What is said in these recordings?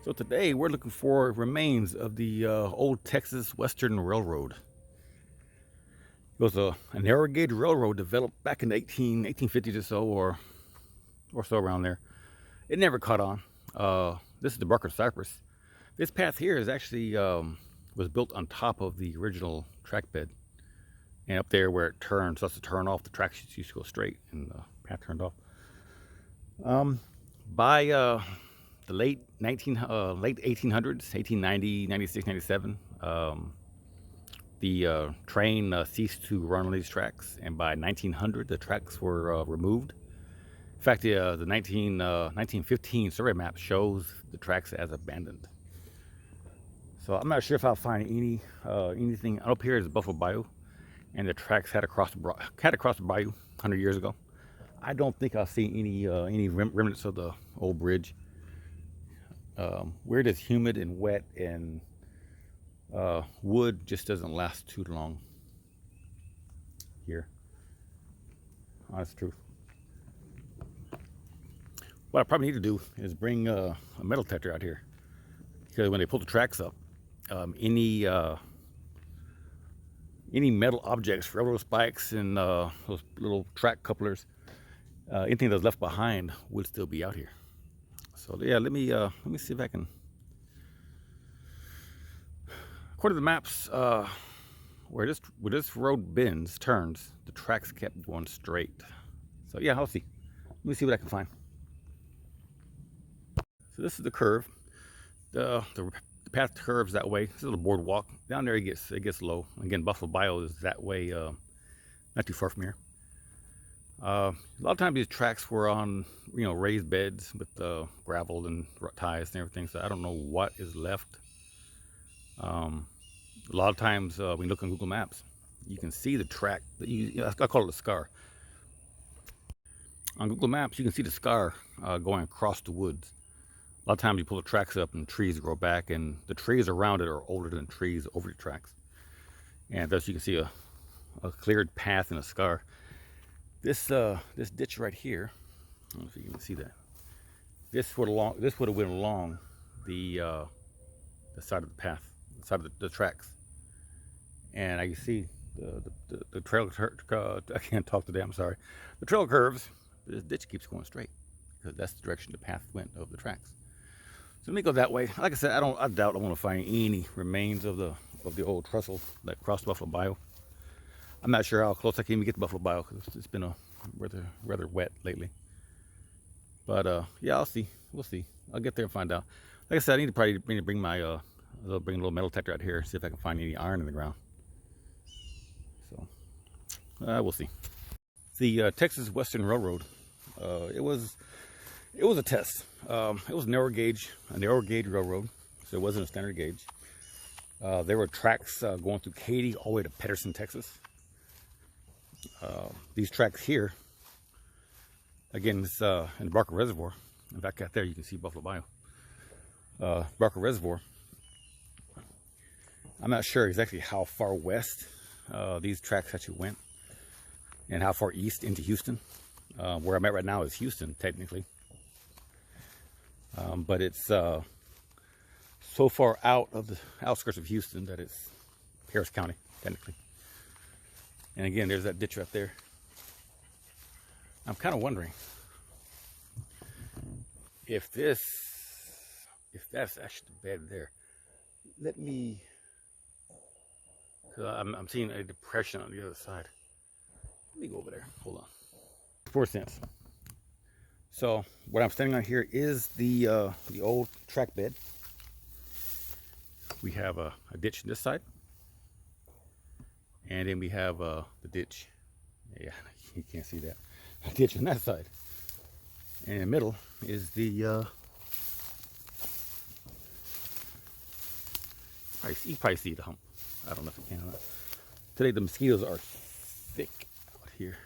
So today we're looking for remains of the old Texas Western Railroad. It was a narrow gauge railroad developed back in the 1850s or so, or so around there. It never caught on. This is the Barker Cypress. This path here is actually was built on top of the original track bed, and up there where it turns, so to turn off, the tracks used to go straight, and the path turned off. By the late 1800s, 1890, 96, 97, the train ceased to run on these tracks, and by 1900, the tracks were removed. In fact, the 1915 survey map shows the tracks as abandoned. So I'm not sure if I'll find anything. Up here is Buffalo Bayou, and the tracks had across the bayou 100 years ago. I don't think I'll see any remnants of the old bridge. Where it is humid and wet, and wood just doesn't last too long here. Honest truth. What I probably need to do is bring a metal detector out here, because when they pull the tracks up, any metal objects, railroad spikes, and those little track couplers, anything that's left behind would still be out here. So yeah, let me see if I can. According to the maps, where this road turns, the tracks kept going straight. So yeah, I'll see. Let me see what I can find. So this is the curve. The path curves that way. This is a little boardwalk. Down there it gets low. Again, Buffalo Bayou is that way, not too far from here. A lot of times these tracks were on, raised beds with gravel and ties and everything. So I don't know what is left. A lot of times when you look on Google Maps, you can see the track. I call it a scar. On Google Maps, you can see the scar going across the woods. A lot of times you pull the tracks up and trees grow back, and the trees around it are older than trees over the tracks. And thus you can see a cleared path and a scar. This ditch right here, I don't know if you can see that. This would have went along the side of the path, the side of the tracks. And I can see the trail. I can't talk today. I'm sorry. The trail curves. But this ditch keeps going straight, because that's the direction the path went of the tracks. So let me go that way. Like I said, I doubt I want to find any remains of the old trestle that crossed Buffalo Bayou. I'm not sure how close I can even get to Buffalo Bayou, because it's been a rather wet lately. But yeah, I'll see. We'll see. I'll get there and find out. Like I said, I need to probably bring my bring a little metal detector out here, see if I can find any iron in the ground. So we'll see. The Texas Western Railroad. It was a test. It was a narrow gauge railroad, so it wasn't a standard gauge. There were tracks going through Katy all the way to Pedersen, Texas. These tracks here, again, it's in the Barker Reservoir. In fact, out there you can see Buffalo Bayou. Barker Reservoir. I'm not sure exactly how far west these tracks actually went, and how far east into Houston. Where I'm at right now is Houston, technically. But it's so far out of the outskirts of Houston that it's Harris County, technically. And again, there's that ditch right there. I'm kind of wondering if that's actually the bed there. Let me, because I'm seeing a depression on the other side. Let me go over there. Hold on. 4 cents. So what I'm standing on here is the old track bed. We have a ditch on this side, and then we have the ditch. Yeah, you can't see that. A ditch on that side, and in the middle is the. You probably see the hump. I don't know if you can or not. Today the mosquitoes are thick out here.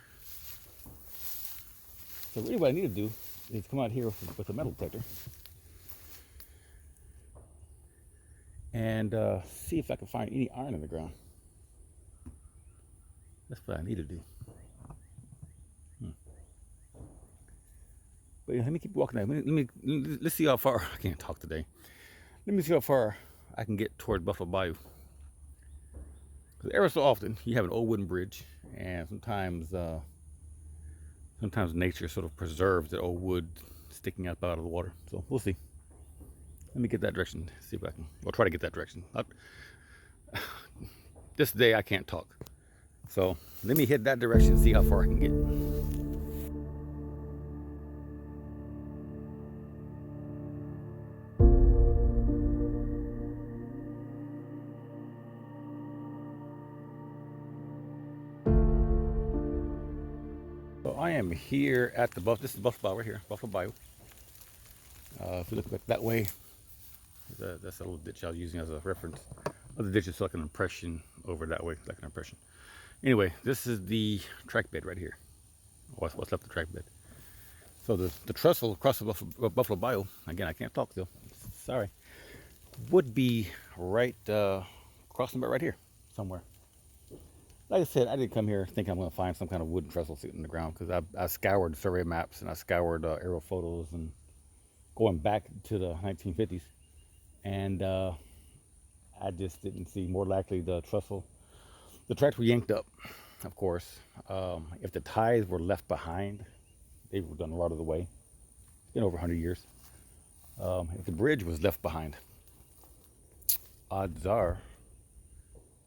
So really what I need to do is come out here with a metal detector and see if I can find any iron in the ground. That's what I need to do. But yeah, let me keep walking. Let's see how far. I can't talk today. Let me see how far I can get toward Buffalo Bayou. Because ever so often you have an old wooden bridge, and sometimes nature sort of preserves the old wood sticking up out of the water. So we'll see. Let me get that direction. See if I can. I'll try to get that direction. This day I can't talk. So let me hit that direction. See how far I can get. So I am here at the Buffalo. This is Buffalo Bayou right here, Buffalo Bayou. If you look back that way, that's a little ditch I was using as a reference. Other ditch is like an impression over that way, like an impression. Anyway, this is the track bed right here. What's left of the track bed. So the trestle across the Buffalo Bayou, again, I can't talk still, sorry, would be right crossing about right here somewhere. Like I said, I didn't come here thinking I'm going to find some kind of wooden trestle sitting in the ground, because I scoured survey maps and I scoured aerial photos and going back to the 1950s, and I just didn't see. More likely the trestle, the tracks were yanked up, of course. If the ties were left behind, they were done rotted away. It's been over 100 years. If the bridge was left behind, odds are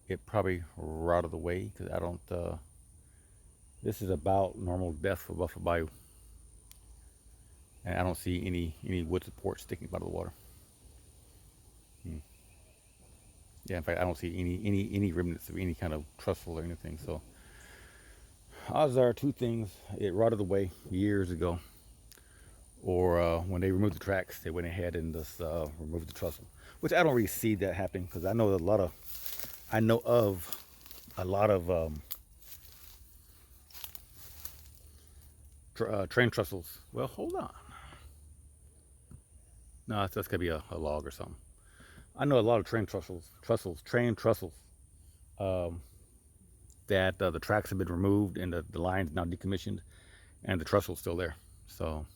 it probably rotted away, because I don't. This is about normal depth for Buffalo Bayou, and I don't see any wood support sticking out of the water. Yeah, in fact, I don't see any remnants of any kind of trestle or anything. So odds are two things: it rotted away years ago, or when they removed the tracks, they went ahead and just removed the trestle. Which I don't really see that happening, because I know of a lot of train trestles. Well, hold on. No, that's gonna be a log or something. I know a lot of train trestles, that the tracks have been removed and the line's now decommissioned, and the trestle's still there. So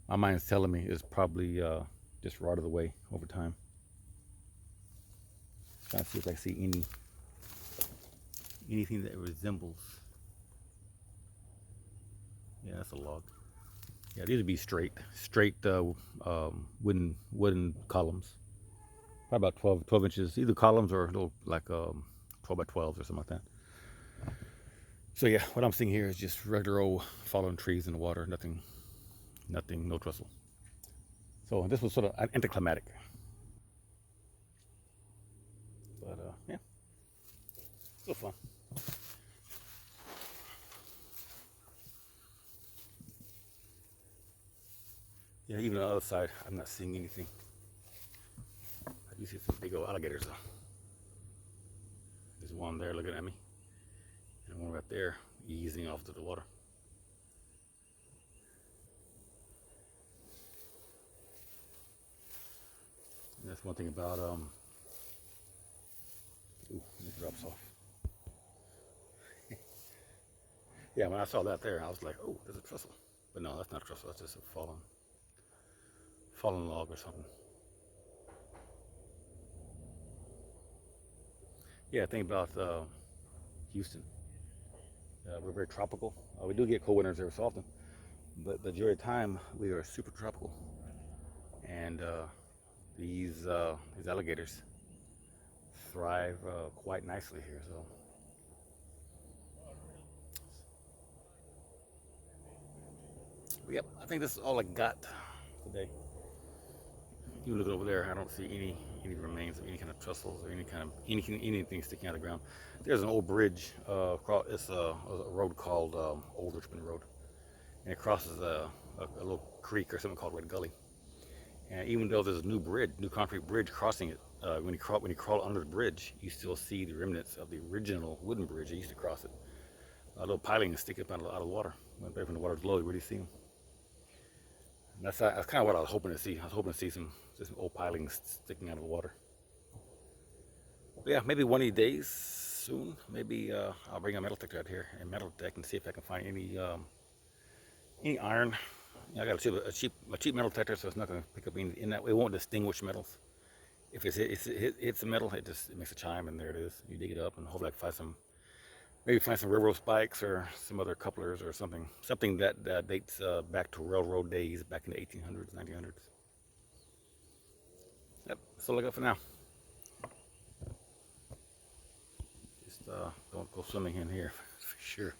my mind's telling me it's probably just rotted away over time. Trying to see if I see anything that resembles. Yeah, that's a log. Yeah, these would be straight wooden columns. Probably about 12 inches, either columns or little like 12 by 12s or something like that. So yeah, what I'm seeing here is just regular old fallen trees in the water. Nothing, no trestle. So this was sort of anticlimactic. But yeah, still fun. Yeah, even on the other side, I'm not seeing anything. I do see some big old alligators though. There's one there looking at me, and one right there easing off to the water. And that's one thing about ooh, it drops off. Yeah, when I saw that there, I was like, oh, there's a trestle. But no, that's not a trestle. That's just a fallen log or something. Yeah, think about Houston. We're very tropical. We do get cold winters every so often, but the majority of the time we are super tropical. And these alligators thrive quite nicely here. So yep, I think this is all I got today. You look over there, I don't see any remains of any kind of trestles or anything sticking out of the ground. There's an old bridge. It's a road called Old Richmond Road, and it crosses a little creek or something called Red Gully. And even though there's a new concrete bridge crossing it, when you crawl under the bridge, you still see the remnants of the original wooden bridge that used to cross it. Little pilings sticking up out of the water. When the water's low, you really see them. And that's kind of what I was hoping to see. I was hoping to see some old pilings sticking out of the water. But yeah, maybe one of these days soon, maybe I'll bring a metal detector out here and metal detect and see if I can find any iron, I got a cheap metal detector, so it's not going to pick up any in that. It won't distinguish metals. If it hits the metal, it makes a chime, and there it is. You dig it up, and hopefully I can find some, maybe find some railroad spikes or some other couplers or something that dates back to railroad days, back in the 1800s, 1900s. Yep, that's all I got for now. Just don't go swimming in here for sure.